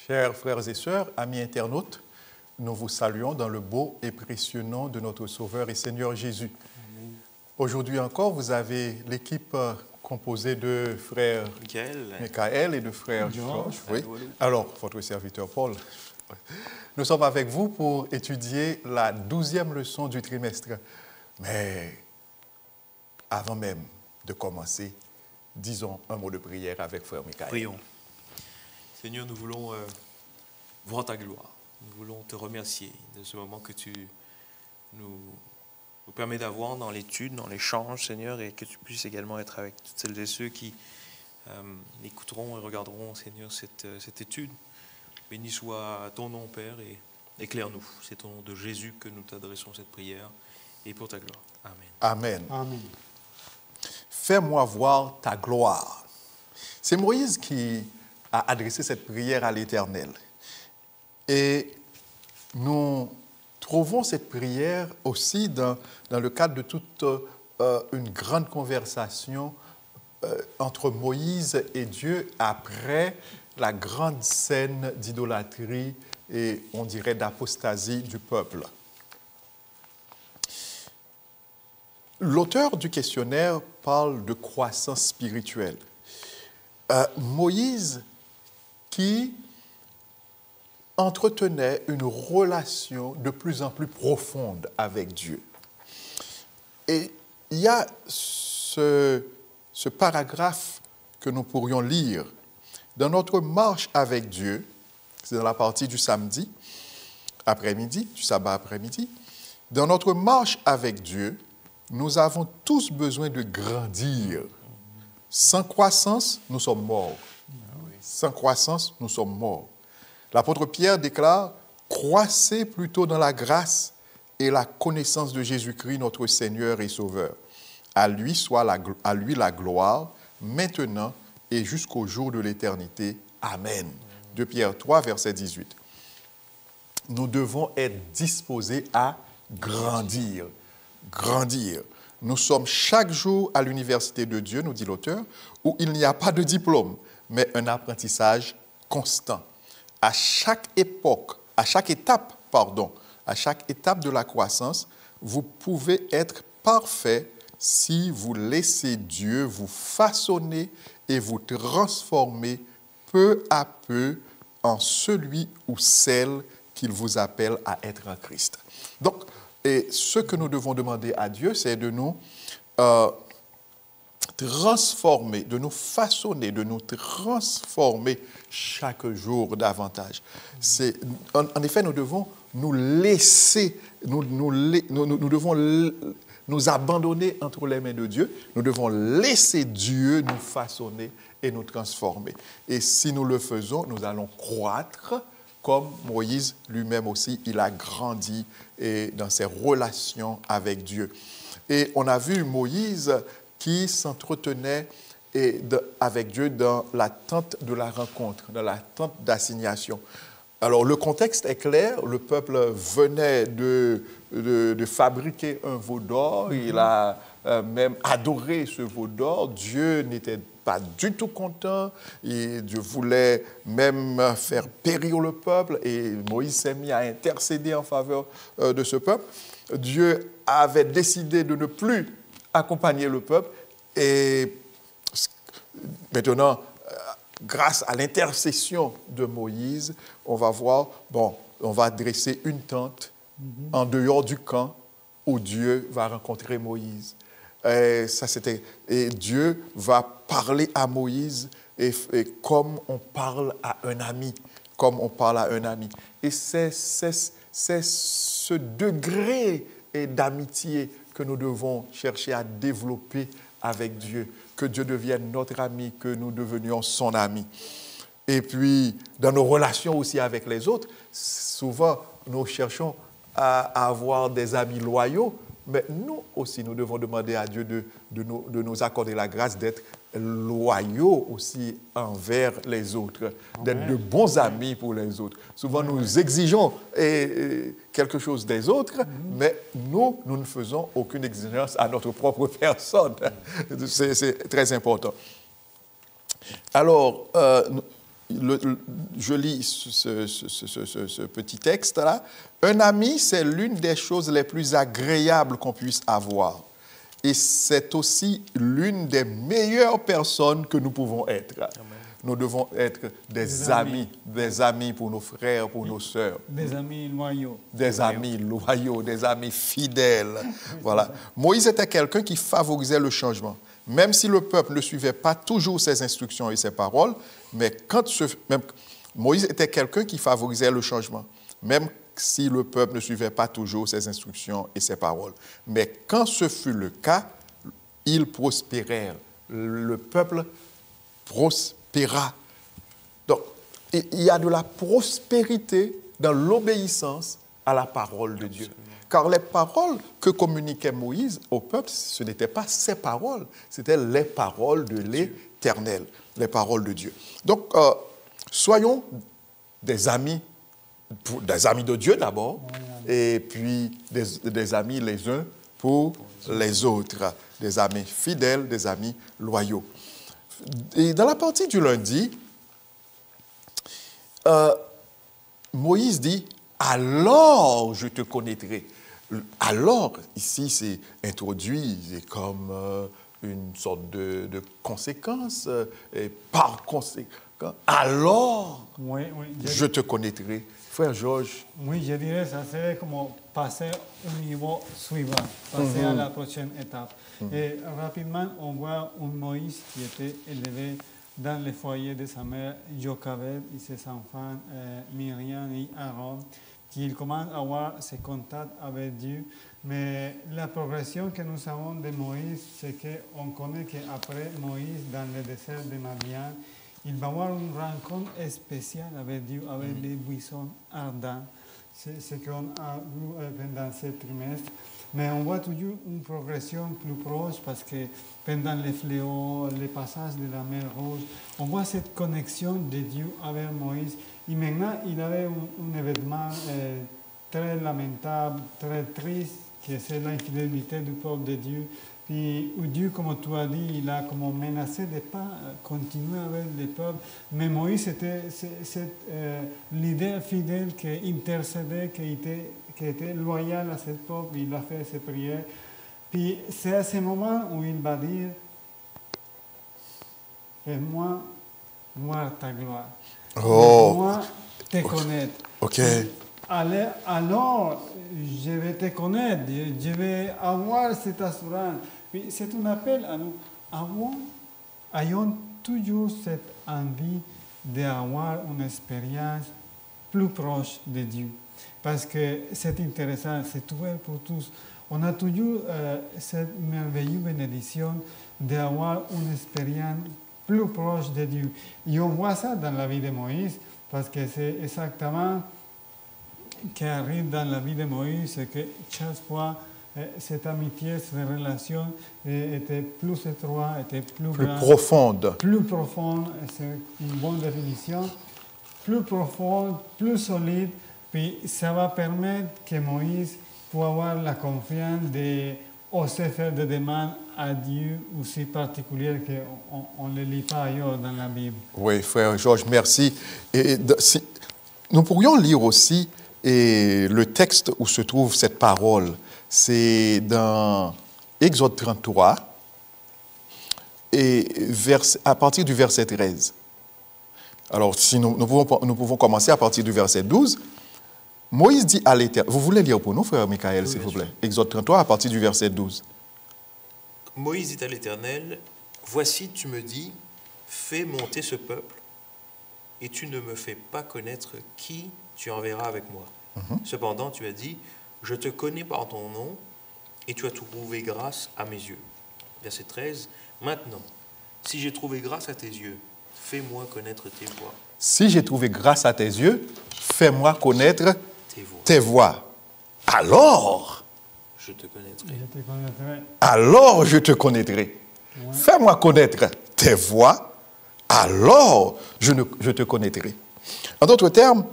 Chers frères et sœurs, amis internautes, nous vous saluons dans le beau et précieux nom de notre Sauveur et Seigneur Jésus. Aujourd'hui encore, vous avez l'équipe composée de frères Michael et de frères Georges. Oui. Alors, votre serviteur Paul. Nous sommes avec vous pour étudier la 12e leçon du trimestre. Mais avant même de commencer, disons un mot de prière avec frère Michael. Prions. Seigneur, nous voulons voir ta gloire. Nous voulons te remercier de ce moment que tu nous permets d'avoir dans l'étude, dans l'échange, Seigneur, et que tu puisses également être avec toutes celles et ceux qui écouteront et regarderont, Seigneur, cette étude. Béni soit ton nom, Père, et éclaire-nous. C'est au nom de Jésus que nous t'adressons cette prière, et pour ta gloire. Amen. Amen. Amen. Fais-moi voir ta gloire. C'est Moïse qui a adressé cette prière à l'Éternel. Et nous trouvons cette prière aussi dans le cadre de toute une grande conversation entre Moïse et Dieu après la grande scène d'idolâtrie et on dirait d'apostasie du peuple. L'auteur du questionnaire parle de croissance spirituelle. Moïse qui entretenait une relation de plus en plus profonde avec Dieu. Et il y a ce paragraphe que nous pourrions lire. Dans notre marche avec Dieu, c'est dans la partie du samedi après-midi, du sabbat après-midi, dans notre marche avec Dieu, nous avons tous besoin de grandir. Sans croissance, nous sommes morts. Sans croissance, nous sommes morts. L'apôtre Pierre déclare « Croissez plutôt dans la grâce et la connaissance de Jésus-Christ, notre Seigneur et Sauveur. À lui la gloire, maintenant et jusqu'au jour de l'éternité. Amen. » 2 Pierre 3, verset 18. Nous devons être disposés à grandir. Grandir. Nous sommes chaque jour à l'université de Dieu, nous dit l'auteur, où il n'y a pas de diplôme, mais un apprentissage constant. À chaque étape de la croissance, vous pouvez être parfait si vous laissez Dieu vous façonner et vous transformer peu à peu en celui ou celle qu'il vous appelle à être en Christ. Donc, et ce que nous devons demander à Dieu, c'est de nous transformer, de nous façonner, de nous transformer chaque jour davantage. En effet, nous devons nous laisser, nous devons nous abandonner entre les mains de Dieu. Nous devons laisser Dieu nous façonner et nous transformer. Et si nous le faisons, nous allons croître comme Moïse lui-même aussi, il a grandi dans ses relations avec Dieu. Et on a vu Moïse qui s'entretenait avec Dieu dans la tente de la rencontre, dans la tente d'assignation. Alors, le contexte est clair. Le peuple venait de fabriquer un veau d'or. Il a même adoré ce veau d'or. Dieu n'était pas du tout content. Et Dieu voulait même faire périr le peuple. Et Moïse s'est mis à intercéder en faveur de ce peuple. Dieu avait décidé de ne plus accompagner le peuple. Et maintenant, grâce à l'intercession de Moïse, on va voir, on va dresser une tente en dehors du camp où Dieu va rencontrer Moïse. Et Dieu va parler à Moïse et comme on parle à un ami, Et c'est ce degré d'amitié que nous devons chercher à développer avec Dieu, que Dieu devienne notre ami, que nous devenions son ami. Et puis, dans nos relations aussi avec les autres, souvent, nous cherchons à avoir des amis loyaux, mais nous aussi, nous devons demander à Dieu de nous accorder la grâce d'être loyaux aussi envers les autres, d'être de bons amis pour les autres. Souvent, nous exigeons quelque chose des autres, mais nous ne faisons aucune exigence à notre propre personne. C'est très important. Alors, je lis ce petit texte-là. Un ami, c'est l'une des choses les plus agréables qu'on puisse avoir. Et c'est aussi l'une des meilleures personnes que nous pouvons être. Amen. Nous devons être des amis pour nos frères, pour nos sœurs. Des amis loyaux. Des amis loyaux, des amis fidèles. Voilà. Moïse était quelqu'un qui favorisait le changement. Même si le peuple ne suivait pas toujours ses instructions et ses paroles, mais Moïse était quelqu'un qui favorisait le changement. Même si le peuple ne suivait pas toujours ses instructions et ses paroles. Mais quand ce fut le cas, ils prospérèrent. Le peuple prospéra. Donc, il y a de la prospérité dans l'obéissance à la parole de Dieu. Car les paroles que communiquait Moïse au peuple, ce n'étaient pas ses paroles, c'était les paroles de l'Éternel, les paroles de Dieu. Donc, soyons des amis de Dieu d'abord, et puis des amis les uns pour les autres, des amis fidèles, des amis loyaux. Et dans la partie du lundi, Moïse dit « Alors je te connaîtrai ». Alors, ici, c'est introduit comme une sorte de conséquence, et par conséquent, alors je te connaîtrai. Frère Georges. Oui, je dirais ça serait comme passer au niveau suivant, passer à la prochaine étape. Et rapidement, on voit un Moïse qui était élevé dans le foyer de sa mère Jochebed et ses enfants Myriam et Aaron, qu'il commence à avoir ses contacts avec Dieu. Mais la progression que nous avons de Moïse, c'est qu'on connaît qu'après Moïse, dans le désert de Madian, il va avoir une rencontre spéciale avec Dieu, avec les buissons ardents. C'est ce qu'on a vu pendant ce trimestre. Mais on voit toujours une progression plus proche parce que pendant les fléaux, les passages de la mer Rouge, on voit cette connexion de Dieu avec Moïse. Et maintenant, il avait un événement très lamentable, très triste, que c'est l'infidélité du peuple de Dieu. Puis Dieu, comme tu as dit, il a comme menacé de ne pas continuer avec le peuple. Mais Moïse était ce leader fidèle qui intercédait, qui était loyal à ce peuple, il a fait ses prières. Puis c'est à ce moment où il va dire « Fais-moi voir ta gloire. Fais-moi te connaître. » Ok. Alors, je vais te connaître, je vais avoir cette assurance. C'est un appel à nous. Ayons toujours cette envie d'avoir une expérience plus proche de Dieu. Parce que c'est intéressant, c'est ouvert pour tous. On a toujours cette merveilleuse bénédiction d'avoir une expérience plus proche de Dieu. Et on voit ça dans la vie de Moïse, parce que c'est exactement ce qui arrive dans la vie de Moïse, c'est que chaque fois, cette amitié, cette relation était plus étroite, était plus grande, profonde. Plus profonde, c'est une bonne définition. Plus profonde, plus solide, puis ça va permettre que Moïse puisse avoir la confiance d'oser faire des demandes à Dieu aussi particulières qu'on ne les lit pas ailleurs dans la Bible. Oui, frère Georges, merci. Nous pourrions lire aussi le texte où se trouve cette parole. C'est dans Exode 33, et à partir du verset 13. Alors, si nous pouvons commencer à partir du verset 12. Moïse dit à l'Éternel. Vous voulez lire pour nous, frère Michael, s'il vous plaît? Exode 33, à partir du verset 12. Moïse dit à l'Éternel, « Voici, tu me dis, fais monter ce peuple, et tu ne me fais pas connaître qui tu enverras avec moi. Cependant, tu as dit, je te connais par ton nom, et tu as trouvé grâce à mes yeux. » Verset 13, « Maintenant, si j'ai trouvé grâce à tes yeux, fais-moi connaître tes voies. » Si j'ai trouvé grâce à tes yeux, fais-moi connaître tes voies. Alors, je te connaîtrai. Alors, je te connaîtrai. Ouais. Fais-moi connaître tes voies, alors je te connaîtrai. En d'autres termes,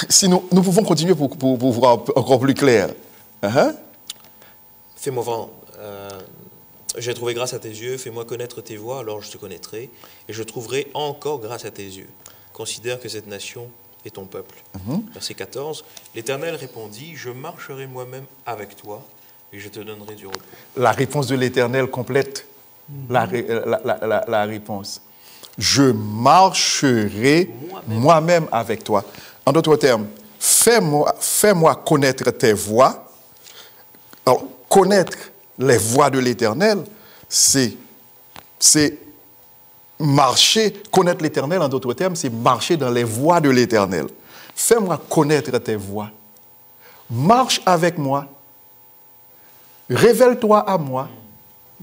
si nous pouvons continuer pour voir encore plus clair. Fais-moi voir. J'ai trouvé grâce à tes yeux, fais-moi connaître tes voies, alors je te connaîtrai, et je trouverai encore grâce à tes yeux. considère que cette nation est ton peuple. Verset 14, l'Éternel répondit, je marcherai moi-même avec toi et je te donnerai du repos. La réponse de l'Éternel complète la réponse. Je marcherai moi-même avec toi. En d'autres termes, fais-moi connaître tes voies. Alors, connaître les voies de l'Éternel, c'est marcher. Connaître l'Éternel, en d'autres termes, c'est marcher dans les voies de l'Éternel. Fais-moi connaître tes voies. Marche avec moi. Révèle-toi à moi.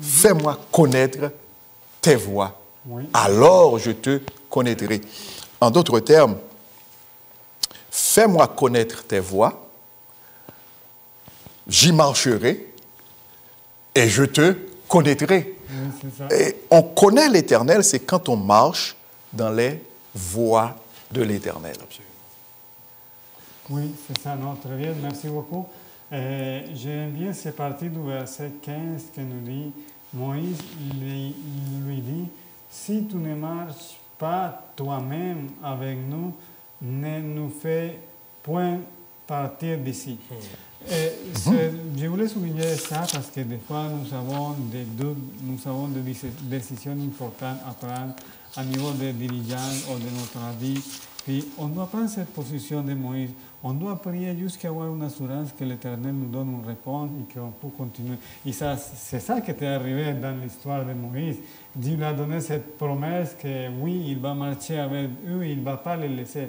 Fais-moi connaître tes voies. Oui. Alors je te connaîtrai. En d'autres termes, fais-moi connaître tes voies, j'y marcherai et je te connaîtrai. Oui, c'est ça. Et on connaît l'Éternel, c'est quand on marche dans les voies de l'Éternel. Oui, c'est ça, non, très bien, merci beaucoup. J'aime bien cette partie du verset 15 qui nous dit, Moïse lui dit, si tu ne marches pas toi-même avec nous, ne nous fais point partir d'ici. Je voulais souligner ça parce que des fois nous avons des doutes, nous avons des décisions importantes à prendre à niveau des dirigeants ou de notre vie. Puis on doit prendre cette position de Moïse. On doit prier jusqu'à avoir une assurance que l'Éternel nous donne une réponse et qu'on peut continuer. Et ça, c'est ça qui est arrivé dans l'histoire de Moïse. Dieu lui a donné cette promesse que oui, il va marcher avec eux, il ne va pas les laisser.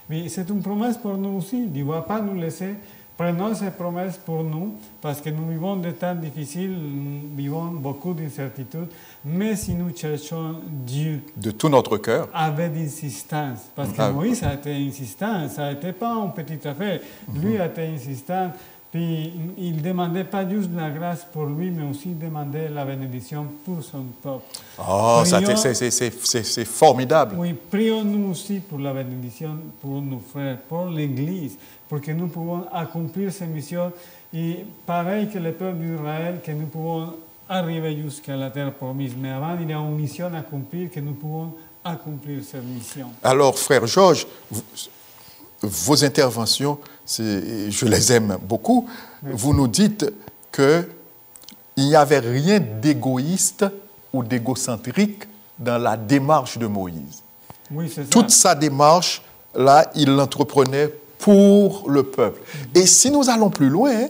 Mais c'est une promesse pour nous aussi. Dieu ne va pas nous laisser. Prenons cette promesse pour nous, parce que nous vivons des temps difficiles, nous vivons beaucoup d'incertitudes, mais si nous cherchons Dieu De tout notre cœur. avec insistance, parce que Moïse a été insistant, ça n'était pas une petite affaire, lui a été insistant, puis il ne demandait pas juste la grâce pour lui, mais aussi il demandait la bénédiction pour son peuple. Oh, c'est formidable. Oui, prions-nous aussi pour la bénédiction pour nos frères, pour l'Église, pour que nous pouvons accomplir ces missions. Et pareil que le peuple d'Israël, que nous pouvons arriver jusqu'à la terre promise. Mais avant, il y a une mission à accomplir, que nous pouvons accomplir cette mission. Alors, frère Georges, vos interventions, je les aime beaucoup. Merci. Vous nous dites qu'il n'y avait rien d'égoïste ou d'égocentrique dans la démarche de Moïse. Oui, c'est ça. Toute sa démarche, là, il l'entreprenait pour le peuple. Et si nous allons plus loin,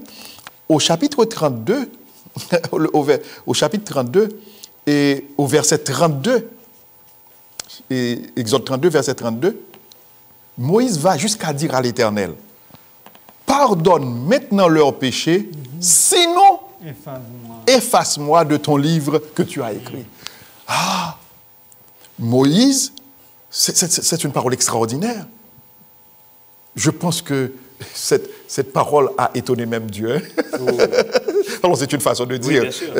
au chapitre 32, au chapitre 32 et au verset 32, et Exode 32, verset 32, Moïse va jusqu'à dire à l'Éternel, pardonne maintenant leurs péchés, sinon efface-moi de ton livre que tu as écrit. Ah, Moïse, c'est une parole extraordinaire. Je pense que cette parole a étonné même Dieu. Alors c'est une façon de dire. Oui, bien sûr.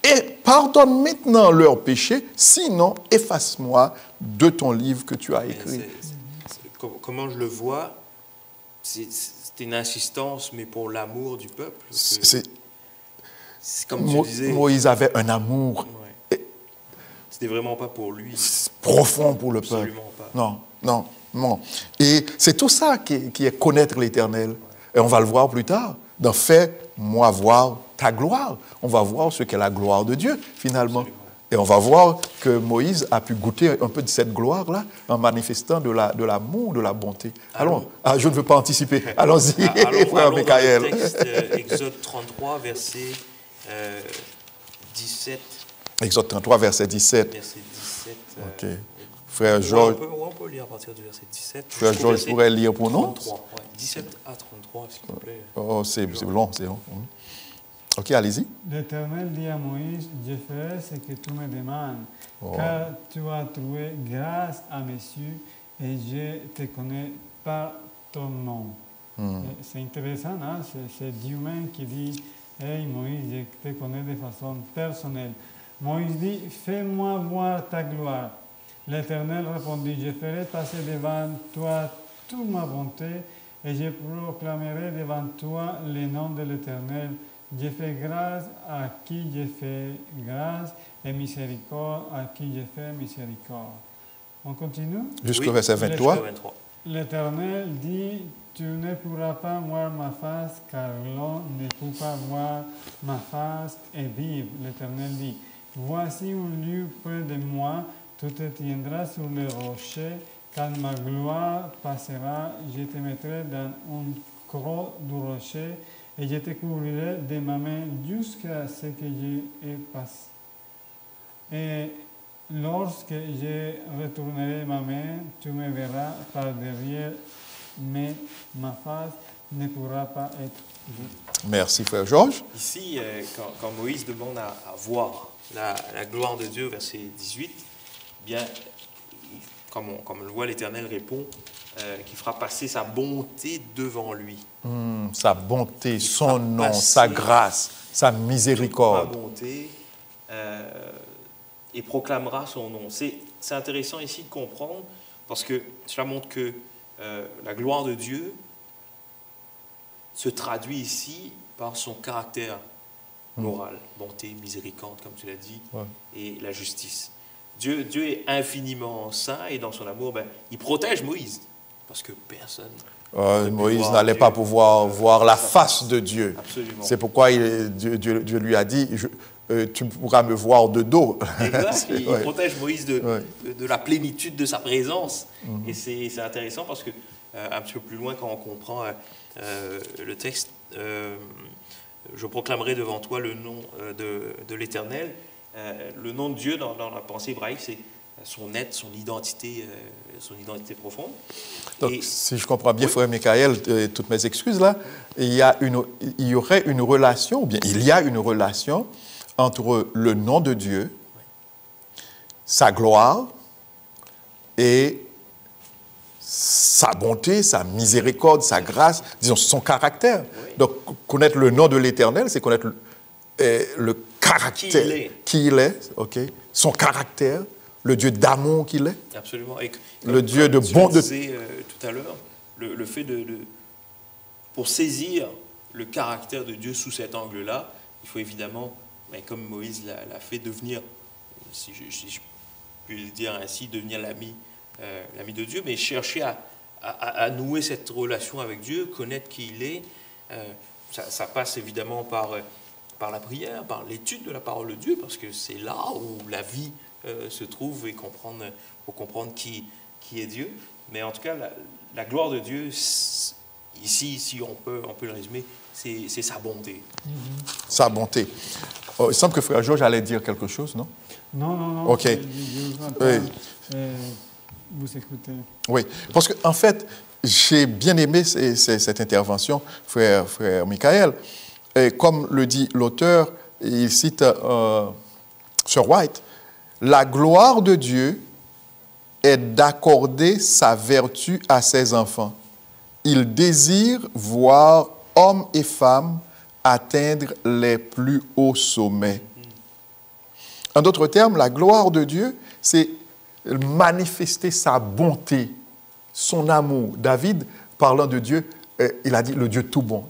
Et pardonne maintenant leurs péchés, sinon efface-moi de ton livre que tu as écrit. Comment je le vois, c'est une insistance, mais pour l'amour du peuple. C'est comme tu disais. Moïse avait un amour. Ouais. C'était vraiment pas pour lui. Profond pour le peuple. Absolument pas. Non. Et c'est tout ça qui est connaître l'Éternel. Et on va le voir plus tard. Dans Fais-moi voir ta gloire. On va voir ce qu'est la gloire de Dieu, finalement. Absolument. Et on va voir que Moïse a pu goûter un peu de cette gloire-là en manifestant de l'amour, de la bonté. Allons. Je ne veux pas anticiper. Allons-y, frère Michael. Dans le texte, Exode 33, verset 17. Exode 33, verset 17. Verset 17. OK. Frère Georges. On peut lire à partir du verset 17. Frère Georges pourrait lire pour nous. 33, ouais. 17 à 33, s'il vous plaît. Oh, c'est long, c'est long. OK, allez-y. L'Éternel dit à Moïse, je ferai ce que tu me demandes, car tu as trouvé grâce à mes yeux et je te connais par ton nom. C'est intéressant, hein? C'est Dieu même qui dit, hey Moïse, je te connais de façon personnelle. Moïse dit, fais-moi voir ta gloire. L'Éternel répondit, je ferai passer devant toi toute ma bonté et je proclamerai devant toi le nom de l'Éternel. Je fais grâce à qui je fais grâce et miséricorde à qui je fais miséricorde. On continue? Jusqu'au verset 23. Jusqu'au 23. L'Éternel dit, tu ne pourras pas voir ma face, car l'homme ne peut pas voir ma face et vivre. L'Éternel dit, voici un lieu près de moi, tu te tiendras sur le rocher, quand ma gloire passera, je te mettrai dans un creux du rocher, et je te couvrirai de ma main jusqu'à ce que je ai passé. Et lorsque je retournerai ma main, tu me verras par derrière, mais ma face ne pourra pas être vue. Merci, frère Georges. Ici, quand Moïse demande à voir la gloire de Dieu, verset 18, bien, comme on le voit, l'Éternel répond qu'il fera passer sa bonté devant lui. Sa bonté, son nom, passer sa grâce, sa Ma miséricorde. bonté et proclamera son nom. C'est intéressant ici de comprendre parce que cela montre que la gloire de Dieu se traduit ici par son caractère moral, bonté, miséricorde, comme tu l'as dit, et la justice. Dieu est infiniment saint et dans son amour, il protège Moïse parce que personne. Moïse n'allait pas pouvoir voir la face de Dieu. Absolument. C'est pourquoi Dieu lui a dit, tu pourras me voir de dos. Exact. Il Ouais. protège Moïse de la plénitude de sa présence. Mhm. Et c'est intéressant parce que, un petit peu plus loin, quand on comprend le texte, je proclamerai devant toi le nom de l'Éternel. Le nom de Dieu dans la pensée hébraïque, c'est son être, son identité profonde. Donc, Et- si je comprends bien, frère Michael, toutes mes excuses là, il y aurait une relation, ou bien il y a une relation entre le nom de Dieu, sa gloire et sa bonté, sa miséricorde, sa grâce, disons son caractère. Oui. Donc, connaître le nom de l'Éternel, c'est connaître le caractère, qui il est, ok, son caractère, le Dieu d'amour qu'il est. Absolument. Et Le Dieu de tu bon- le disais tout à l'heure, le fait pour saisir le caractère de Dieu sous cet angle-là, il faut évidemment, comme Moïse l'a fait, devenir, si je puis le dire ainsi, devenir l'ami de Dieu, mais chercher à nouer cette relation avec Dieu, connaître qui il est. Ça passe évidemment par la prière, par l'étude de la parole de Dieu, parce que c'est là où la vie se trouve et pour comprendre qui est Dieu. Mais en tout cas, la gloire de Dieu, ici on peut le résumer, c'est sa bonté. Sa bonté. Oh, il semble que frère Georges allait dire quelque chose, non? Non. Ok. Je vous entends, Oui. vous écoutez. Oui, parce qu'en fait, j'ai bien aimé cette intervention, frère Michael. Et comme le dit l'auteur, il cite Sir White, la gloire de Dieu est d'accorder sa vertu à ses enfants. Il désire voir hommes et femmes atteindre les plus hauts sommets. En d'autres termes, la gloire de Dieu, c'est manifester sa bonté, son amour. David, parlant de Dieu, il a dit le Dieu tout bon.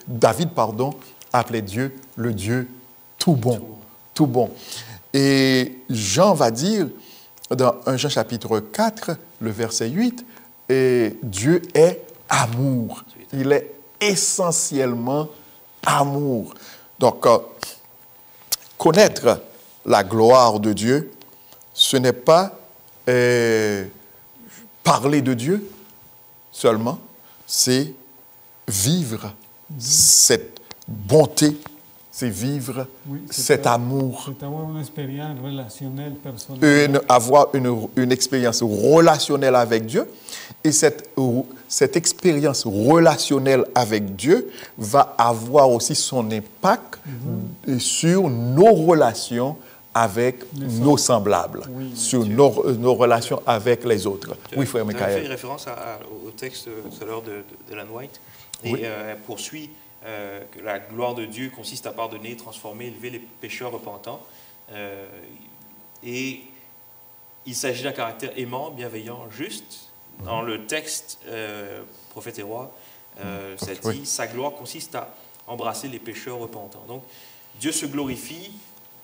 David appelait Dieu le Dieu tout bon. Tout bon. Et Jean va dire, dans 1 Jean chapitre 4, le verset 8, Dieu est amour. Il est essentiellement amour. Donc, connaître la gloire de Dieu, ce n'est pas parler de Dieu seulement, c'est vivre cette bonté, c'est vivre cet amour. C'est avoir une expérience relationnelle personnelle. Avoir une expérience relationnelle avec Dieu. Et cette expérience relationnelle avec Dieu va avoir aussi son impact sur nos relations avec nos semblables, sur nos relations avec les autres. Oui, frère Tu as Michael. fait référence au texte tout à l'heure de Ellen White, et elle poursuit que la gloire de Dieu consiste à pardonner, transformer, élever les pécheurs repentants. Et il s'agit d'un caractère aimant, bienveillant, juste. Dans le texte, prophète et roi, ça dit, sa gloire consiste à embrasser les pécheurs repentants. Donc, Dieu se glorifie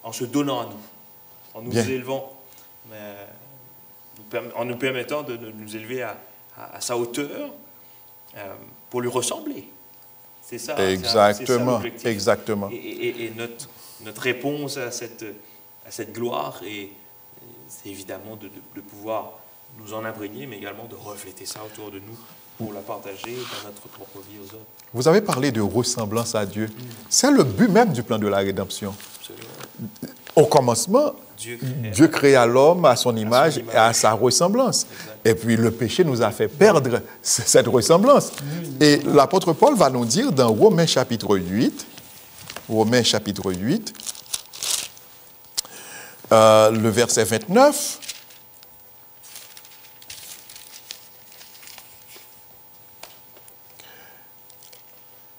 en se donnant à nous, en nous élevant en nous permettant de nous élever à sa hauteur pour lui ressembler. C'est ça. Exactement, c'est ça l'objectif. exactement. Et notre réponse à cette gloire, c'est évidemment de pouvoir nous en imprégner, mais également de refléter ça autour de nous pour la partager dans notre propre vie aux autres. Vous avez parlé de ressemblance à Dieu. C'est le but même du plan de la rédemption. Absolument. Au commencement, Dieu créa l'homme à son image et à sa ressemblance. Exact. Et puis le péché nous a fait perdre cette ressemblance. Et l'apôtre Paul va nous dire dans Romains chapitre 8, le verset 29,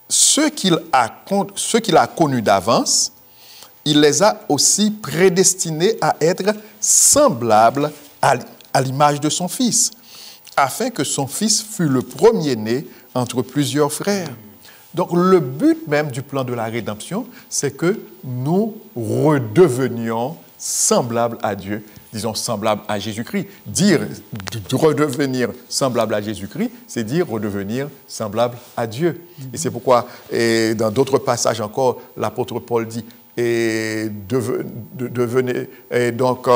ceux qu'il a connus d'avance, il les a aussi prédestinés à être semblables à l'image de son Fils, afin que son Fils fût le premier-né entre plusieurs frères. Donc le but même du plan de la rédemption, c'est que nous redevenions semblables à Dieu, disons semblables à Jésus-Christ. Dire de redevenir semblable à Jésus-Christ, c'est dire redevenir semblable à Dieu. Et c'est pourquoi, et dans d'autres passages encore, l'apôtre Paul dit, et devenez donc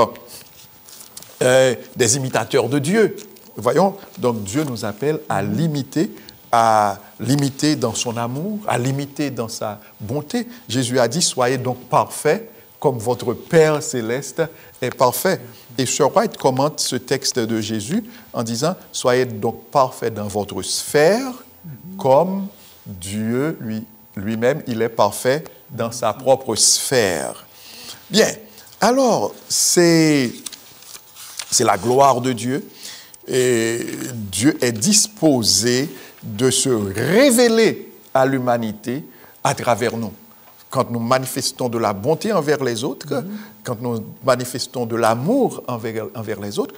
des imitateurs de Dieu. Voyons, donc Dieu nous appelle à l'imiter dans son amour, à l'imiter dans sa bonté. Jésus a dit, soyez donc parfaits comme votre Père céleste est parfait. Et Sir White commente ce texte de Jésus en disant, soyez donc parfaits dans votre sphère, comme Dieu lui-même, il est parfait dans sa propre sphère. Bien, alors, c'est la gloire de Dieu. Et Dieu est disposé de se révéler à l'humanité à travers nous. Quand nous manifestons de la bonté envers les autres, quand nous manifestons de l'amour envers les autres,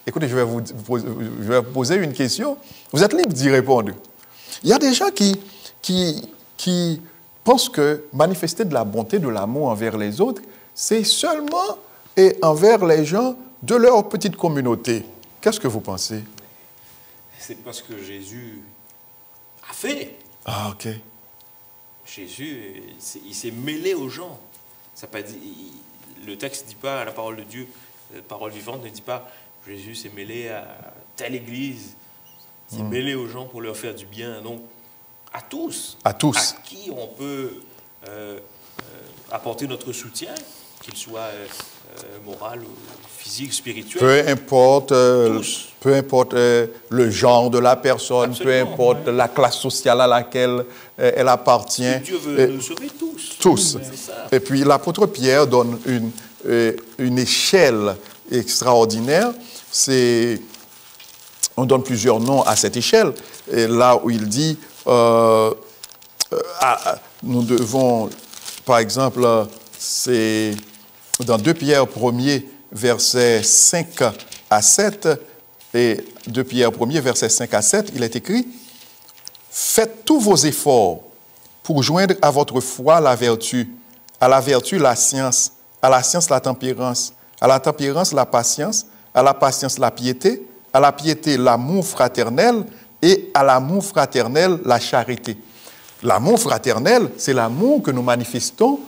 écoutez, je vais vous poser une question. Vous êtes libre d'y répondre. Il y a des gens qui pensent que manifester de la bonté, de l'amour envers les autres, c'est seulement et envers les gens de leur petite communauté. Qu'est-ce que vous pensez? C'est parce que Jésus a fait. Ah, ok. Jésus, il s'est mêlé aux gens. Ça pas dit, le texte ne dit pas, la parole de Dieu, la parole vivante ne dit pas Jésus s'est mêlé à telle église, s'est mêlé aux gens pour leur faire du bien. Donc, à tous. À qui on peut apporter notre soutien, qu'il soit moral, ou physique, spirituel. Peu importe le genre de la personne, Absolument. Peu importe la classe sociale à laquelle elle appartient. Et Dieu veut nous sauver tous. Tous. C'est ça. Et puis l'apôtre Pierre donne une échelle extraordinaire. On donne plusieurs noms à cette échelle. Et là où il dit, nous devons, par exemple, c'est dans 2 Pierre 1er, versets 5 à 7, et 2 Pierre 1er, versets 5 à 7, il est écrit « Faites tous vos efforts pour joindre à votre foi la vertu, à la vertu la science, à la science la tempérance, à la tempérance la patience, à la patience la piété, à la piété l'amour fraternel, et à l'amour fraternel la charité. » L'amour fraternel, c'est l'amour que nous manifestons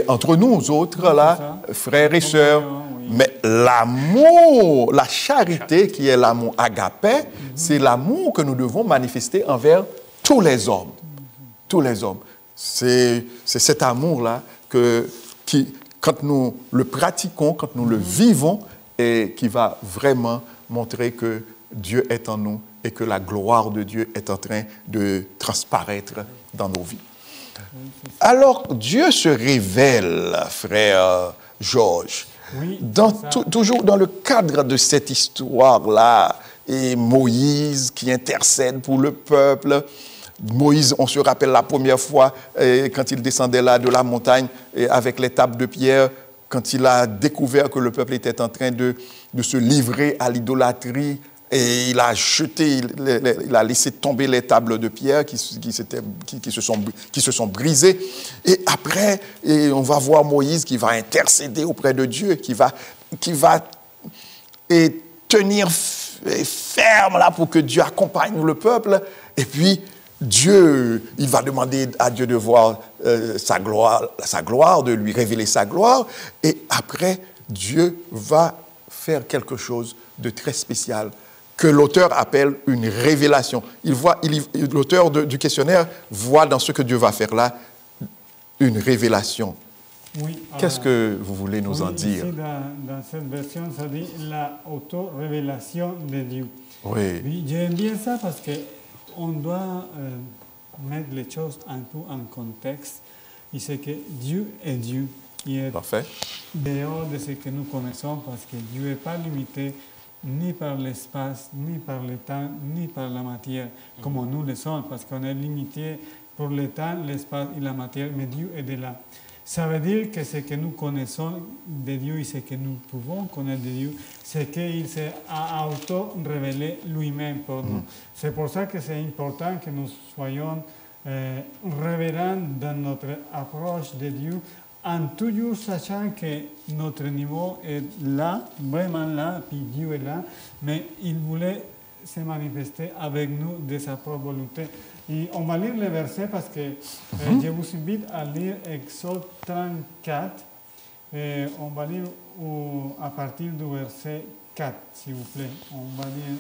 entre nous autres, là, frères et sœurs. Oui. Mais l'amour, la charité, qui est l'amour agapé, c'est l'amour que nous devons manifester envers tous les hommes. Tous les hommes. C'est cet amour-là qui, quand nous le pratiquons, quand nous le vivons, et qui va vraiment montrer que Dieu est en nous et que la gloire de Dieu est en train de transparaître dans nos vies. Alors, Dieu se révèle, frère Georges, oui, toujours dans le cadre de cette histoire-là, et Moïse qui intercède pour le peuple. Moïse, on se rappelle la première fois, quand il descendait là de la montagne avec les tables de pierre, quand il a découvert que le peuple était en train de se livrer à l'idolâtrie, et il a jeté, il a laissé tomber les tables de pierre qui se sont brisées. Et après, on va voir Moïse qui va intercéder auprès de Dieu, qui va tenir ferme là pour que Dieu accompagne le peuple. Et puis, Dieu, il va demander à Dieu de voir sa gloire, de lui révéler sa gloire. Et après, Dieu va faire quelque chose de très spécial que l'auteur appelle une révélation. L'auteur du questionnaire voit dans ce que Dieu va faire là une révélation. Oui, Qu'est-ce que vous voulez nous en dire? Ici, dans cette version, ça dit la auto-révélation de Dieu. Oui. J'aime bien ça parce qu'on doit mettre les choses un peu en contexte. Et c'est que Dieu est Dieu. Il est Parfait. dehors de ce que nous connaissons parce que Dieu n'est pas limité ni par l'espace, ni par le temps, ni par la matière, comme nous le sommes, parce qu'on est limité pour le temps, l'espace et la matière, mais Dieu est de là. Ça veut dire que ce que nous connaissons de Dieu et ce que nous pouvons connaître de Dieu, c'est qu'il s'est auto-révélé lui-même pour nous. C'est pour ça que c'est important que nous soyons révérents dans notre approche de Dieu, en toujours sachant que notre niveau est là, vraiment là, puis Dieu est là, mais il voulait se manifester avec nous de sa propre volonté. Et on va lire les versets parce que je vous invite à lire Exode 34. On va lire à partir du verset 4, s'il vous plaît. On va lire...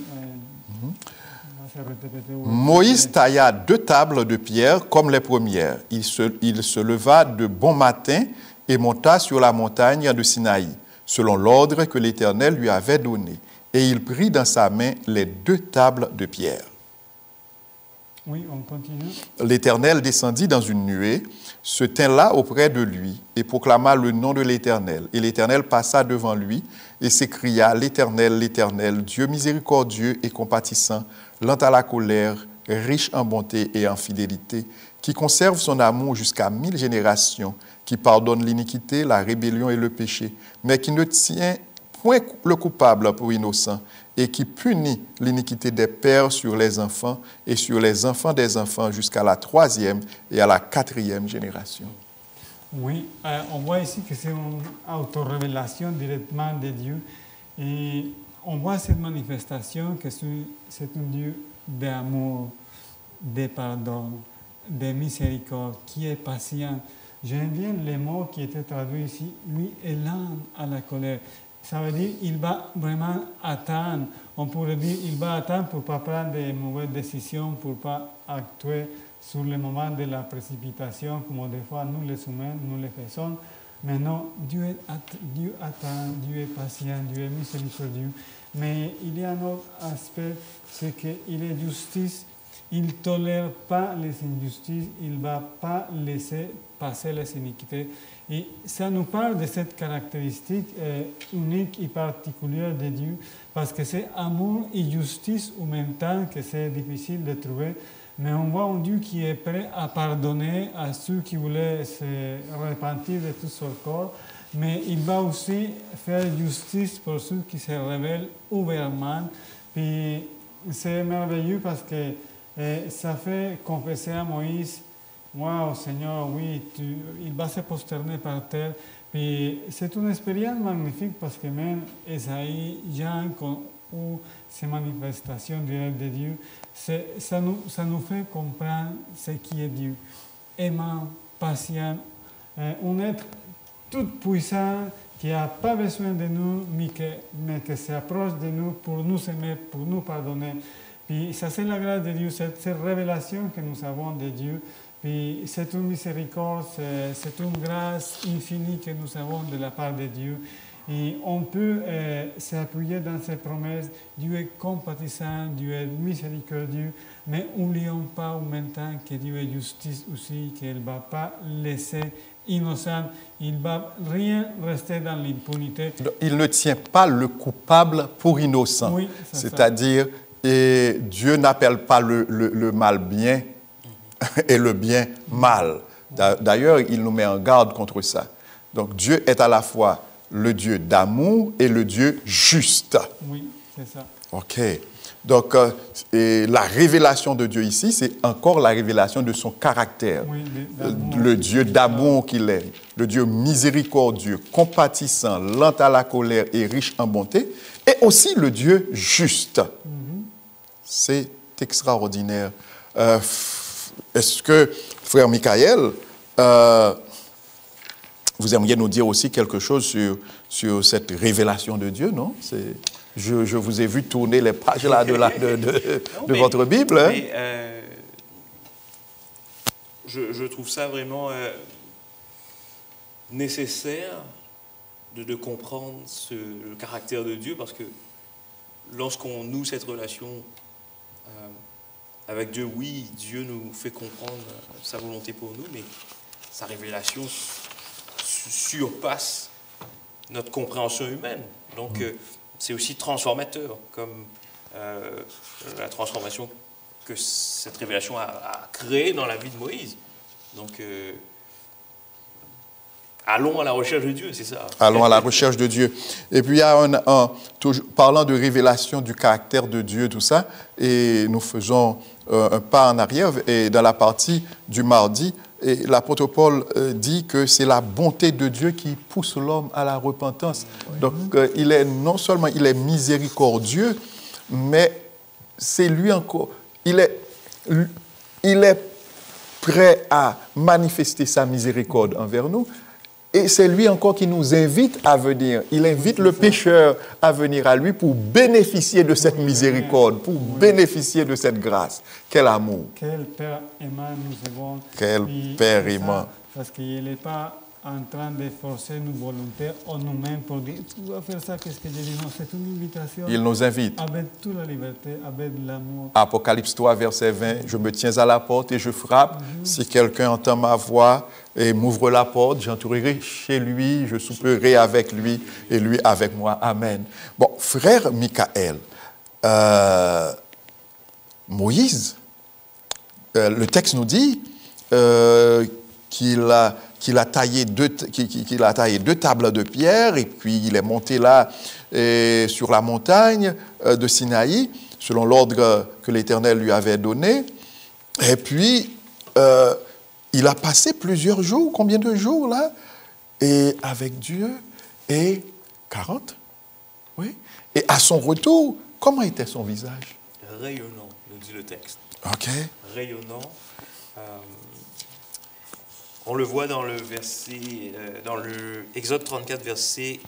Moïse tailla 2 tables de pierre comme les premières. Il se leva de bon matin et monta sur la montagne de Sinaï, selon l'ordre que l'Éternel lui avait donné. Et il prit dans sa main les 2 tables de pierre. Oui, on continue. L'Éternel descendit dans une nuée, se tint là auprès de lui et proclama le nom de l'Éternel. Et l'Éternel passa devant lui et s'écria, l'Éternel, l'Éternel, Dieu miséricordieux et compatissant, lent à la colère, riche en bonté et en fidélité, qui conserve son amour jusqu'à 1000 générations, qui pardonne l'iniquité, la rébellion et le péché, mais qui ne tient point le coupable pour innocent, et qui punit l'iniquité des pères sur les enfants et sur les enfants des enfants jusqu'à la 3e et à la 4e génération. Oui, on voit ici que c'est une auto-révélation directement de Dieu. Et on voit cette manifestation que c'est un Dieu d'amour, de pardon, de miséricorde, qui est patient. J'aime bien les mots qui étaient traduits ici. Lui est lent à la colère. Ça veut dire qu'il va vraiment attendre. On pourrait dire qu'il va attendre pour ne pas prendre de mauvaises décisions, pour ne pas actuer sur le moment de la précipitation, comme des fois nous les humains, nous les faisons. Mais non, Dieu attend, Dieu est patient, Dieu est miséricordieux. Mais il y a un autre aspect, c'est qu'il est justice. Il ne tolère pas les injustices, il ne va pas laisser passer les iniquités. Et ça nous parle de cette caractéristique unique et particulière de Dieu, parce que c'est amour et justice en même temps que c'est difficile de trouver. Mais on voit un Dieu qui est prêt à pardonner à ceux qui voulaient se repentir de tout son corps, mais il va aussi faire justice pour ceux qui se révèlent ouvertement. Puis c'est merveilleux parce que ça fait confesser à Moïse, waouh Seigneur, oui, il va se prosterner par terre. Puis c'est une expérience magnifique parce que même Esaïe, Jean, ou ces manifestations directes de Dieu, ça nous fait comprendre ce qui est Dieu. Aimant, patient, un être tout puissant qui n'a pas besoin de nous, mais qui s'approche de nous pour nous aimer, pour nous pardonner. Puis ça, c'est la grâce de Dieu, cette révélation que nous avons de Dieu. Puis c'est une miséricorde, c'est une grâce infinie que nous avons de la part de Dieu. Et on peut s'appuyer dans ces promesses. Dieu est compatissant, Dieu est miséricordieux, mais n'oublions pas en même temps que Dieu est justice aussi, qu'il ne va pas laisser innocent, il ne va rien rester dans l'impunité. Il ne tient pas le coupable pour innocent. Oui, c'est-à-dire, et Dieu n'appelle pas le mal bien et le bien mal. D'ailleurs, il nous met en garde contre ça. Donc Dieu est à la fois le Dieu d'amour et le Dieu juste. Oui, c'est ça. OK. Donc, et la révélation de Dieu ici, c'est encore la révélation de son caractère. Oui, d'amour. Le Dieu d'amour qu'il est, le Dieu miséricordieux, compatissant, lent à la colère et riche en bonté, et aussi le Dieu juste. C'est extraordinaire. Est-ce que, frère Michael, vous aimeriez nous dire aussi quelque chose sur cette révélation de Dieu, non? Je vous ai vu tourner les pages là de votre Bible. Hein? Mais, je trouve ça vraiment nécessaire de comprendre le caractère de Dieu, parce que lorsqu'on noue cette relation avec Dieu, oui, Dieu nous fait comprendre sa volonté pour nous, mais sa révélation surpasse notre compréhension humaine. Donc, c'est aussi transformateur, comme la transformation que cette révélation a créée dans la vie de Moïse. Donc, allons à la recherche de Dieu, c'est ça. Allons à la recherche de Dieu. Et puis, il y a parlant de révélation du caractère de Dieu, tout ça, et nous faisons un pas en arrière, et dans la partie du mardi, et l'apôtre Paul dit que c'est la bonté de Dieu qui pousse l'homme à la repentance. Donc, non seulement il est miséricordieux, mais c'est lui encore, il est prêt à manifester sa miséricorde envers nous. Et c'est lui encore qui nous invite à venir. Il invite le pécheur à venir à lui pour bénéficier de cette miséricorde, pour bénéficier de cette grâce. Quel amour. Quel Père aimant nous avons. Quel Père aimant. Parce qu'il n'est pas en train de forcer nos volontés en nous-mêmes pour dire tu dois faire ça, qu'est-ce que je dis? Non, c'est une invitation. Il nous invite. Avec toute la liberté, avec l'amour. Apocalypse 3, verset 20. Je me tiens à la porte et je frappe. Si quelqu'un entend ma voix et m'ouvre la porte, j'entrerai chez lui, je souperai avec lui et lui avec moi. Amen. Bon, frère Michael, Moïse, le texte nous dit qu'il a taillé deux tables de pierre et puis il est monté là sur la montagne de Sinaï, selon l'ordre que l'Éternel lui avait donné. Et puis, il a passé plusieurs jours, combien de jours là? Et avec Dieu, et 40, oui. Et à son retour, comment était son visage? Rayonnant, nous dit le texte. Ok. Rayonnant. On le voit dans le verset, dans le Exode 34, verset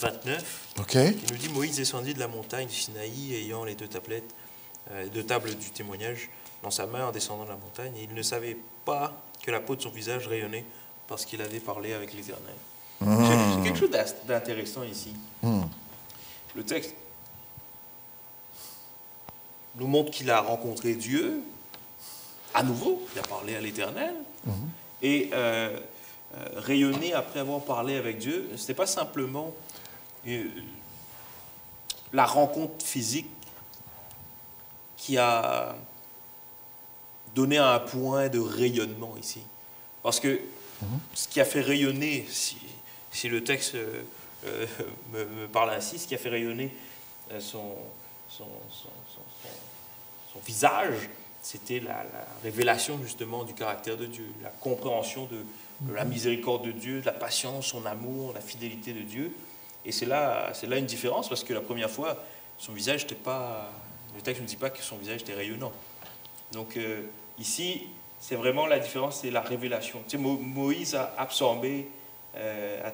29, Okay. qui nous dit « Moïse descendit de la montagne du Sinaï, ayant les deux tables du témoignage dans sa main en descendant de la montagne, et il ne savait pas que la peau de son visage rayonnait parce qu'il avait parlé avec l'Éternel. » C'est quelque chose d'intéressant ici. Le texte nous montre qu'il a rencontré Dieu à nouveau, il a parlé à l'Éternel, et rayonner après avoir parlé avec Dieu, ce n'était pas simplement la rencontre physique qui a donné un point de rayonnement ici. Parce que ce qui a fait rayonner, si le texte me parle ainsi, ce qui a fait rayonner son visage, c'était la révélation justement du caractère de Dieu, la compréhension de la miséricorde de Dieu, de la patience, son amour, la fidélité de Dieu. Et c'est là une différence, parce que la première fois, son visage n'était pas... Le texte ne dit pas que son visage était rayonnant. Donc ici, c'est vraiment la différence, c'est la révélation. Tu sais, Moïse a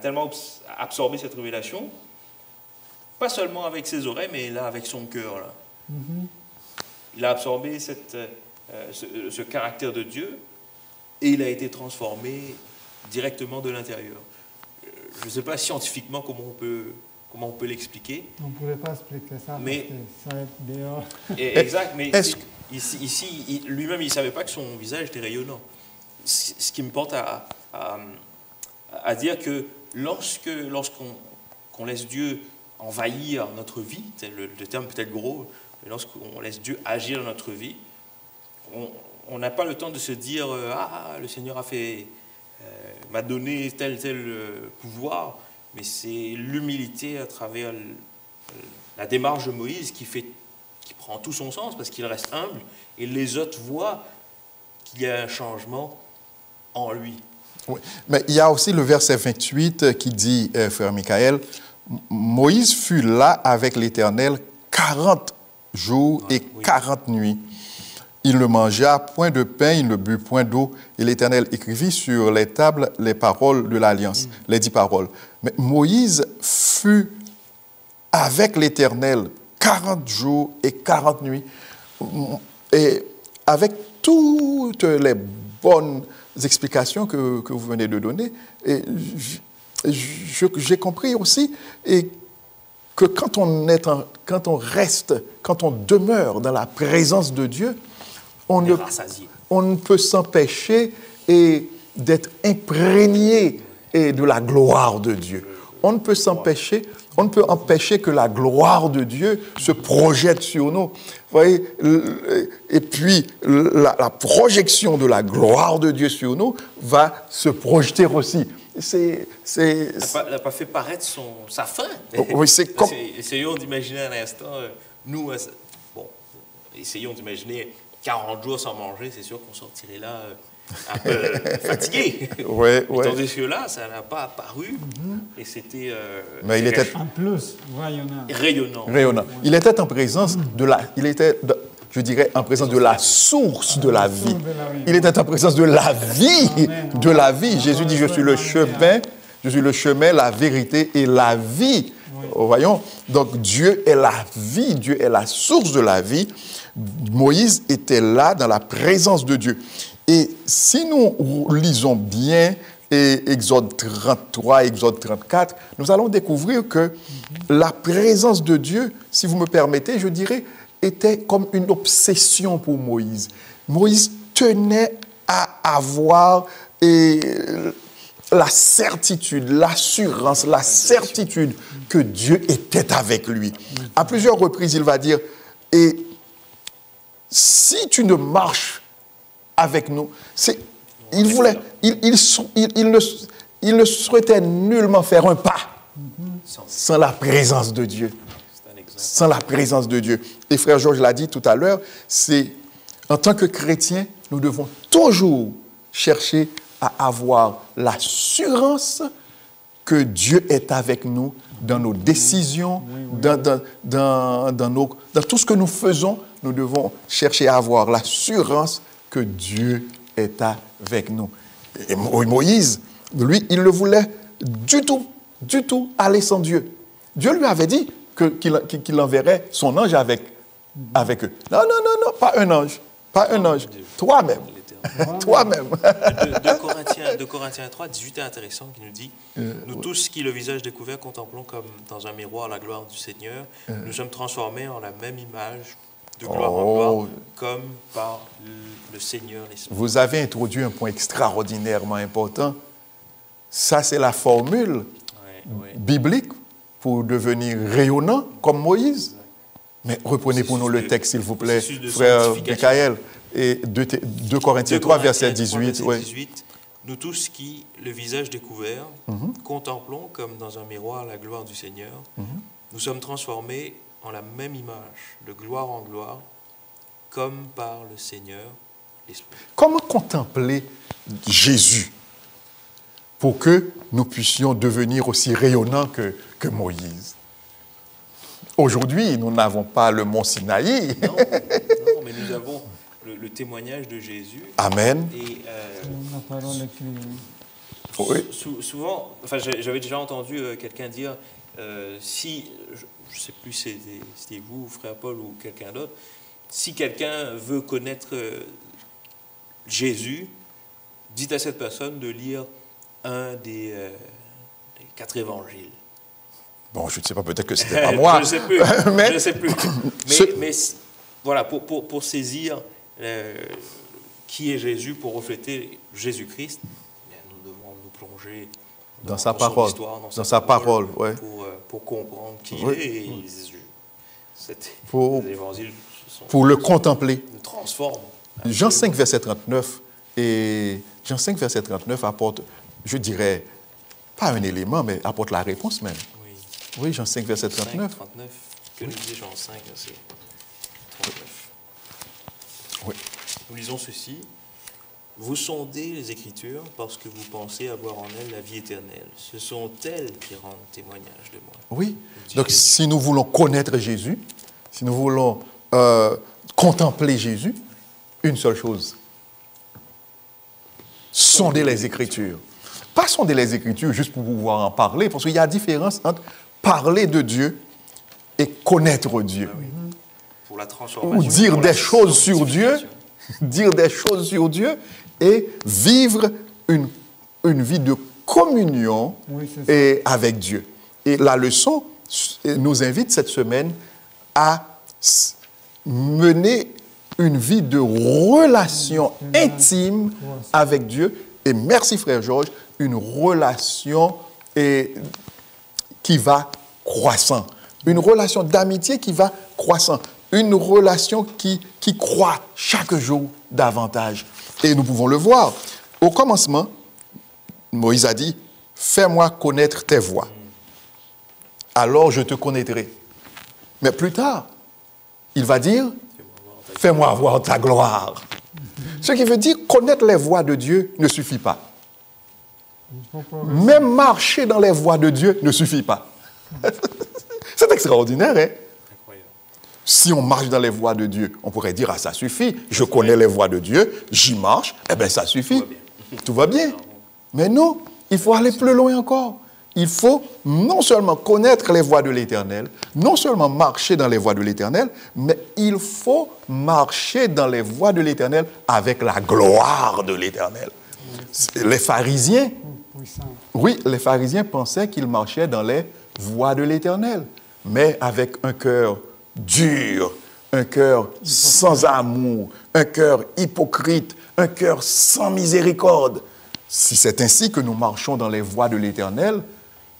tellement absorbé cette révélation, pas seulement avec ses oreilles, mais là avec son cœur. Là. Il a absorbé ce caractère de Dieu et il a été transformé directement de l'intérieur. Je ne sais pas scientifiquement comment on peut l'expliquer. On ne pourrait pas expliquer ça, mais, parce que ça va être dehors. Exact, mais ici lui-même, il ne savait pas que son visage était rayonnant. Ce qui me porte à dire que lorsqu'on laisse Dieu envahir notre vie, le terme peut-être gros, mais lorsqu'on laisse Dieu agir dans notre vie, on n'a pas le temps de se dire « Ah, le Seigneur m'a donné tel pouvoir », mais c'est l'humilité à travers la démarche de Moïse qui qui prend tout son sens parce qu'il reste humble et les autres voient qu'il y a un changement en lui. Oui. Mais il y a aussi le verset 28 qui dit, frère Michael, Moïse fut là avec l'Éternel 40 jours et 40 nuits. Il ne mangea point de pain, il ne but point d'eau, et l'Éternel écrivit sur les tables les paroles de l'Alliance, les 10 paroles. Mais Moïse fut avec l'Éternel 40 jours et 40 nuits, et avec toutes les bonnes explications que vous venez de donner, et j'ai compris aussi que quand on reste, quand on demeure dans la présence de Dieu, on ne peut s'empêcher d'être imprégné de la gloire de Dieu. On ne peut empêcher que la gloire de Dieu se projette sur nous. Vous voyez, et puis la projection de la gloire de Dieu sur nous va se projeter aussi. Elle n'a pas fait paraître sa fin. Oui, c'est comme... Essayons d'imaginer un instant, essayons d'imaginer 40 jours sans manger, c'est sûr qu'on sortirait là un peu fatigué. Ouais. Tandis que là, ça n'a pas apparu et c'était... Mais il était... En plus, rayonnant. Il était en présence de la... Je dirais en présence de la source de la vie. Il était en présence de la vie, de la vie. Jésus dit, je suis le chemin, la vérité et la vie. Voyons, donc Dieu est la vie, Dieu est la source de la vie. Moïse était là dans la présence de Dieu. Et si nous lisons bien Exode 33, Exode 34, nous allons découvrir que la présence de Dieu, si vous me permettez, je dirais, était comme une obsession pour Moïse. Moïse tenait à avoir la certitude, l'assurance, la certitude que Dieu était avec lui. À plusieurs reprises, il va dire, et si tu ne marches avec nous, il ne souhaitait nullement faire un pas sans la présence de Dieu. Sans la présence de Dieu. Et frère Georges l'a dit tout à l'heure, en tant que chrétiens, nous devons toujours chercher à avoir l'assurance que Dieu est avec nous dans nos décisions, dans tout ce que nous faisons. Nous devons chercher à avoir l'assurance que Dieu est avec nous. Et Moïse, lui, il ne voulait du tout aller sans Dieu. Dieu lui avait dit qu'il enverrait son ange avec eux. Non, pas un ange. Toi-même. Toi-même. 2 Corinthiens 3, 18 est intéressant, qui nous dit nous tous qui, le visage découvert, contemplons comme dans un miroir la gloire du Seigneur, nous sommes transformés en la même image de gloire en gloire, comme par le Seigneur l'Esprit. Vous avez introduit un point extraordinairement important. Ça, c'est la formule biblique pour devenir rayonnant comme Moïse. Mais reprenez pour nous le texte, s'il vous plaît, frère Michael. Et 2 Corinthiens 3, verset 18. Nous tous qui, le visage découvert, contemplons comme dans un miroir la gloire du Seigneur, nous sommes transformés en la même image, de gloire en gloire, comme par le Seigneur l'Esprit. Comment contempler Jésus pour que nous puissions devenir aussi rayonnants que Moïse? Aujourd'hui, nous n'avons pas le mont Sinaï. Non, mais nous avons le témoignage de Jésus. Amen. Et la parole écrite. Souvent, enfin, j'avais déjà entendu quelqu'un dire, si, je ne sais plus si c'était vous, frère Paul, ou quelqu'un d'autre, si quelqu'un veut connaître Jésus, dites à cette personne de lire un des 4 évangiles. Bon, je ne sais pas, peut-être que ce n'était pas moi. Je ne sais plus. Mais voilà, pour saisir qui est Jésus, pour refléter Jésus-Christ, nous devons nous plonger dans sa parole, son histoire, dans sa parole, ouais. pour comprendre qui il est. Et les évangiles pour le contempler. Nous transforment. Jean 5, verset 39, et Jean 5, verset 39 apporte, je dirais, pas un élément, mais apporte la réponse même. Oui, Jean 5, verset 39. 39, que nous dit Jean 5, verset 39. Oui. Nous lisons ceci. Vous sondez les Écritures parce que vous pensez avoir en elles la vie éternelle. Ce sont elles qui rendent témoignage de moi. Oui. Donc, si nous voulons connaître Jésus, si nous voulons contempler Jésus, une seule chose. Sonder les Écritures. Pas sonder les Écritures juste pour pouvoir en parler, parce qu'il y a différence entre parler de Dieu et connaître Dieu. Ah oui. Pour la transformation. Ou dire pour des la choses sur Dieu, sanctification. dire des choses sur Dieu et vivre une vie de communion Oui, c'est ça. et avec Dieu. Et la leçon nous invite cette semaine à mener une vie de relation intime avec Dieu. Et merci frère Georges, une relation qui va croissant. Une relation d'amitié qui va croissant. Une relation qui croît chaque jour davantage. Et nous pouvons le voir. Au commencement, Moïse a dit, « Fais-moi connaître tes voies. Alors je te connaîtrai. » Mais plus tard, il va dire, « Fais-moi voir ta gloire. » Ce qui veut dire, connaître les voies de Dieu ne suffit pas. Même marcher dans les voies de Dieu ne suffit pas. C'est extraordinaire, hein? Incroyable. Si on marche dans les voies de Dieu, on pourrait dire, ah, ça suffit, je connais les voies de Dieu, j'y marche, eh bien, ça suffit. Tout va bien. Mais non, il faut aller plus loin encore. Il faut non seulement connaître les voies de l'Éternel, non seulement marcher dans les voies de l'Éternel, mais il faut marcher dans les voies de l'Éternel avec la gloire de l'Éternel. Les pharisiens, oui, les pharisiens pensaient qu'ils marchaient dans les voies de l'Éternel, mais avec un cœur dur, un cœur sans amour, un cœur hypocrite, un cœur sans miséricorde. Si c'est ainsi que nous marchons dans les voies de l'Éternel,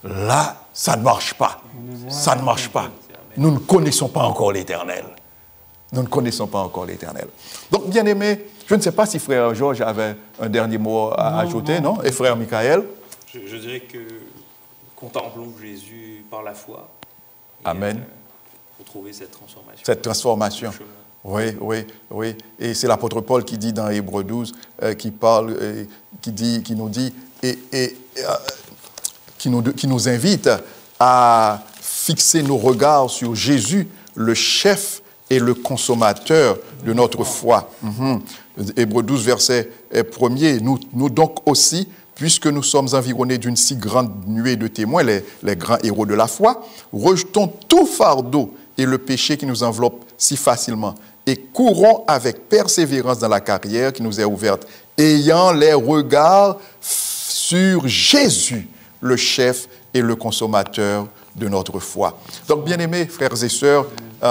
là, ça ne marche pas. Ça ne marche pas. Nous ne connaissons pas encore l'Éternel. Nous ne connaissons pas encore l'Éternel. Donc, bien aimé, je ne sais pas si frère Georges avait un dernier mot à ajouter, non? Et frère Michael? Je dirais que contemplons Jésus par la foi. Amen. Pour trouver cette transformation. Cette transformation. Oui, oui, oui. Et c'est l'apôtre Paul qui dit dans Hébreux 12, qui nous invite à fixer nos regards sur Jésus, le chef et le consommateur de notre foi. Hébreux 12, verset 1er. Nous donc aussi, puisque nous sommes environnés d'une si grande nuée de témoins, les grands héros de la foi, rejetons tout fardeau et le péché qui nous enveloppe si facilement et courons avec persévérance dans la carrière qui nous est ouverte, ayant les regards sur Jésus, le chef et le consommateur de notre foi. Donc, bien-aimés frères et sœurs,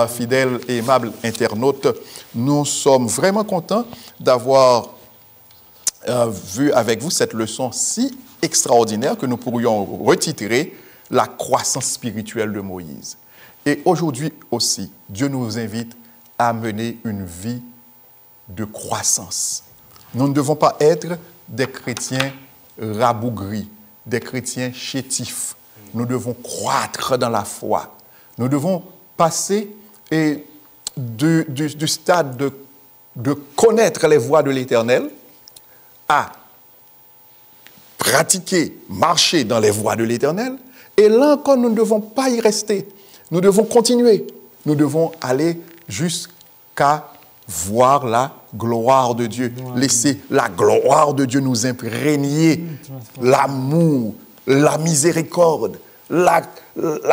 fidèles et aimables internautes, nous sommes vraiment contents d'avoir vu avec vous cette leçon si extraordinaire que nous pourrions retitrer « La croissance spirituelle de Moïse ». Et aujourd'hui aussi, Dieu nous invite à mener une vie de croissance. Nous ne devons pas être des chrétiens rabougris, des chrétiens chétifs. Nous devons croître dans la foi. Nous devons passer du stade de connaître les voies de l'Éternel à pratiquer, marcher dans les voies de l'Éternel. Et là encore, nous ne devons pas y rester. Nous devons continuer. Nous devons aller jusqu'à voir la gloire de Dieu. Laisser la gloire de Dieu nous imprégner. L'amour, la miséricorde, la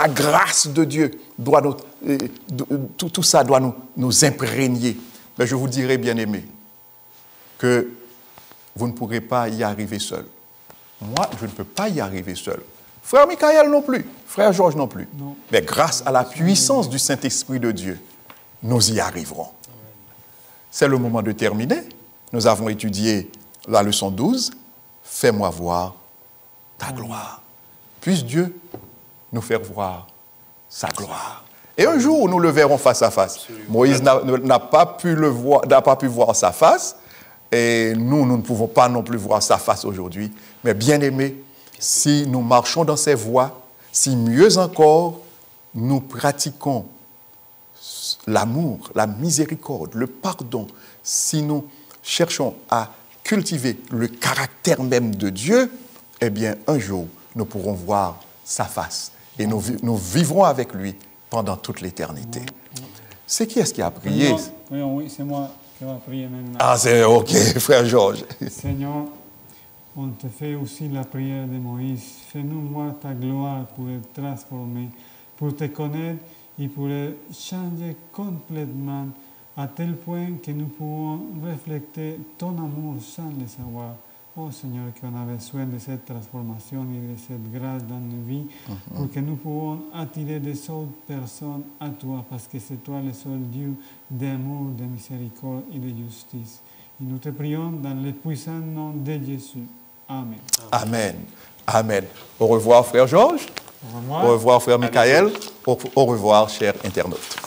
grâce de Dieu, tout ça doit nous imprégner. Mais je vous dirai, bien-aimés, que vous ne pourrez pas y arriver seul. Moi, je ne peux pas y arriver seul. Frère Michael non plus, frère Georges non plus. Non. Mais grâce à la puissance du Saint-Esprit de Dieu, nous y arriverons. C'est le moment de terminer. Nous avons étudié la leçon 12. Fais-moi voir ta gloire. Puisse Dieu nous faire voir sa gloire. Et un jour, nous le verrons face à face. Absolument. Moïse n'a pas pu voir sa face. Et nous ne pouvons pas non plus voir sa face aujourd'hui. Mais bien aimés, si nous marchons dans ses voies, si mieux encore, nous pratiquons l'amour, la miséricorde, le pardon, si nous cherchons à cultiver le caractère même de Dieu, eh bien, un jour, nous pourrons voir sa face et nous vivrons avec lui pendant toute l'éternité. C'est qui est-ce qui a prié? Oui, c'est moi qui vais prier maintenant. Ah, c'est OK, frère Georges. Seigneur, on te fait aussi la prière de Moïse. Fais-nous voir ta gloire pour être transformé, pour te connaître et pour changer complètement à tel point que nous pouvons refléter ton amour sans le savoir. Oh Seigneur, qu'on a besoin de cette transformation et de cette grâce dans nos vies pour que nous pouvons attirer des autres personnes à toi parce que c'est toi le seul Dieu d'amour, de miséricorde et de justice. Et nous te prions dans le puissant nom de Jésus. Amen. Amen. Amen. Au revoir, frère Georges. Au revoir. Au revoir, frère Michael. Au revoir, chers internautes.